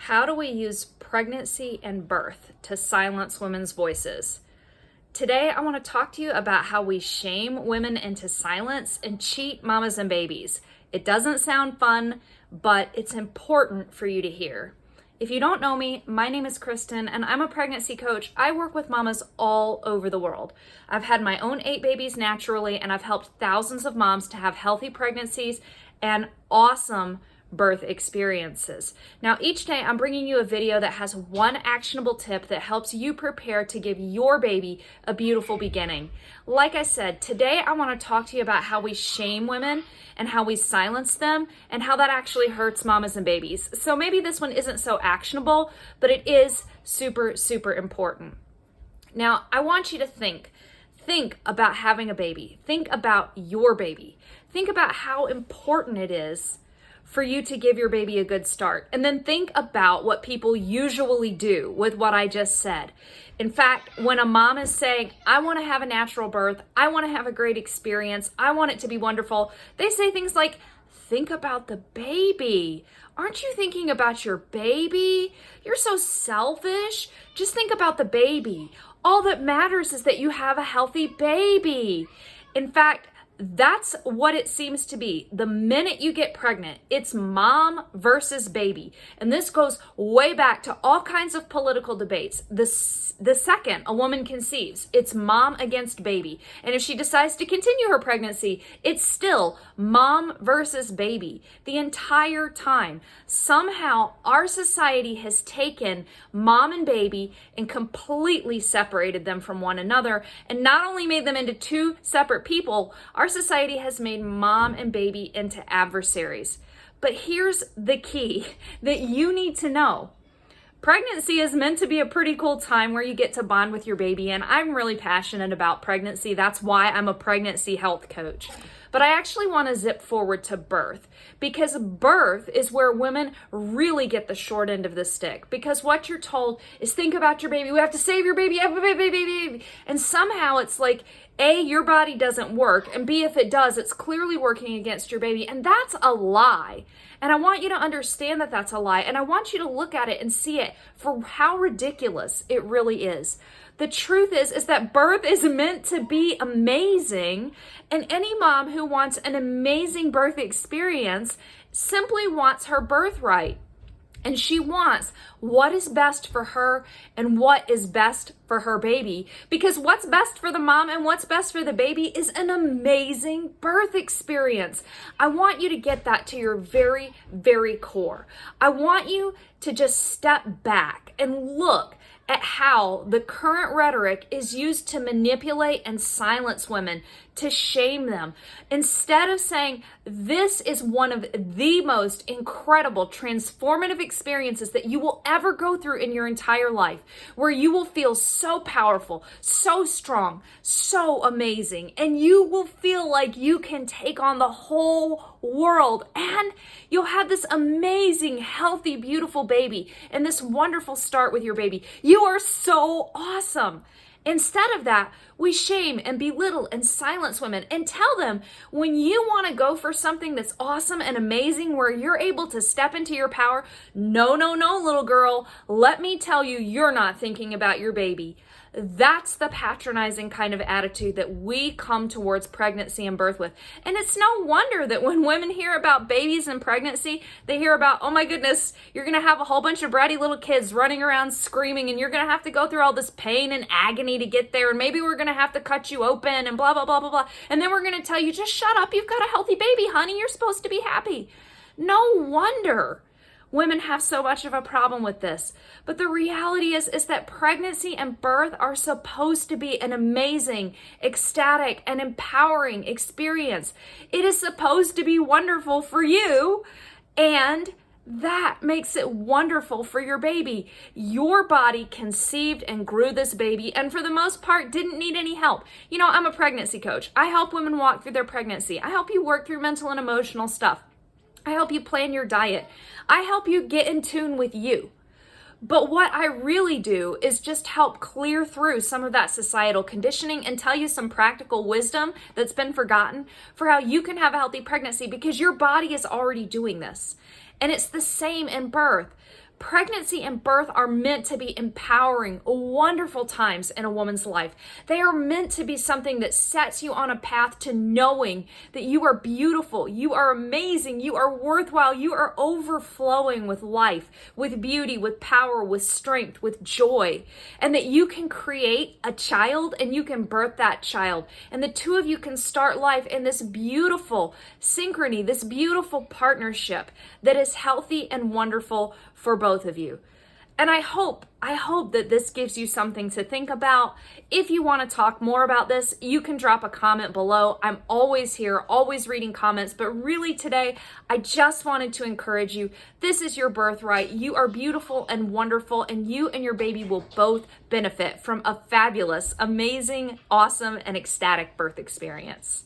How do we use pregnancy and birth to silence women's voices? Today, I want to talk to you about how we shame women into silence and cheat mamas and babies. It doesn't sound fun, but it's important for you to hear. If you don't know me, my name is Kristen and I'm a pregnancy coach. I work with mamas all over the world. I've had my own 8 babies naturally, and I've helped thousands of moms to have healthy pregnancies and awesome birth experiences. Now, each day I'm bringing you a video that has one actionable tip that helps you prepare to give your baby a beautiful beginning. Like I said, today I want to talk to you about how we shame women and how we silence them and how that actually hurts mamas and babies. So maybe this one isn't so actionable, but it is super, super important. Now, I want you to think about having a baby. Think about your baby. Think about how important it is for you to give your baby a good start. And then think about what people usually do with what I just said. In fact, when a mom is saying, I want to have a natural birth, I want to have a great experience, I want it to be wonderful, they say things like, think about the baby. Aren't you thinking about your baby? You're so selfish. Just think about the baby. All that matters is that you have a healthy baby. In fact, that's what it seems to be. The minute you get pregnant, it's mom versus baby. And this goes way back to all kinds of political debates. The second a woman conceives, it's mom against baby. And if she decides to continue her pregnancy, it's still mom versus baby. The entire time, somehow our society has taken mom and baby and completely separated them from one another, and not only made them into two separate people, our society has made mom and baby into adversaries. But here's the key that you need to know. Pregnancy is meant to be a pretty cool time where you get to bond with your baby, and I'm really passionate about pregnancy. That's why I'm a pregnancy health coach. But I actually want to zip forward to birth, because birth is where women really get the short end of the stick. Because what you're told is, think about your baby. We have to save your baby. Baby. And somehow it's like, A, your body doesn't work, and B, if it does, it's clearly working against your baby. And that's a lie. And I want you to understand that that's a lie. And I want you to look at it and see it for how ridiculous it really is. The truth is that birth is meant to be amazing, and any mom who wants an amazing birth experience simply wants her birthright. And she wants what is best for her and what is best for her baby. Because what's best for the mom and what's best for the baby is an amazing birth experience. I want you to get that to your very, very core. I want you to just step back and look at how the current rhetoric is used to manipulate and silence women, to shame them. Instead of saying, this is one of the most incredible, transformative experiences that you will ever go through in your entire life, where you will feel so powerful, so strong, so amazing, and you will feel like you can take on the whole world, and you'll have this amazing, healthy, beautiful baby, and this wonderful start with your baby. You are so awesome. Instead of that, we shame and belittle and silence women and tell them, when you want to go for something that's awesome and amazing, where you're able to step into your power, no, little girl, let me tell you, you're not thinking about your baby. That's the patronizing kind of attitude that we come towards pregnancy and birth with. And it's no wonder that when women hear about babies and pregnancy, they hear about, oh my goodness, you're going to have a whole bunch of bratty little kids running around screaming, and you're going to have to go through all this pain and agony to get there, and maybe we're going to have to cut you open and blah, blah, blah, blah, blah. And then we're going to tell you, just shut up, you've got a healthy baby, honey, you're supposed to be happy. No wonder women have so much of a problem with this. But the reality is that pregnancy and birth are supposed to be an amazing, ecstatic, and empowering experience. It is supposed to be wonderful for you, and that makes it wonderful for your baby. Your body conceived and grew this baby, and for the most part didn't need any help. You know, I'm a pregnancy coach. I help women walk through their pregnancy. I help you work through mental and emotional stuff. I help you plan your diet. I help you get in tune with you. But what I really do is just help clear through some of that societal conditioning and tell you some practical wisdom that's been forgotten for how you can have a healthy pregnancy, because your body is already doing this. And it's the same in birth. Pregnancy and birth are meant to be empowering, wonderful times in a woman's life. They are meant to be something that sets you on a path to knowing that you are beautiful, you are amazing, you are worthwhile, you are overflowing with life, with beauty, with power, with strength, with joy, and that you can create a child and you can birth that child. And the two of you can start life in this beautiful synchrony, this beautiful partnership that is healthy and wonderful for both of you. And I hope that this gives you something to think about. If you want to talk more about this, you can drop a comment below. I'm always here, always reading comments, but really today, I just wanted to encourage you. This is your birthright. You are beautiful and wonderful, and you and your baby will both benefit from a fabulous, amazing, awesome, and ecstatic birth experience.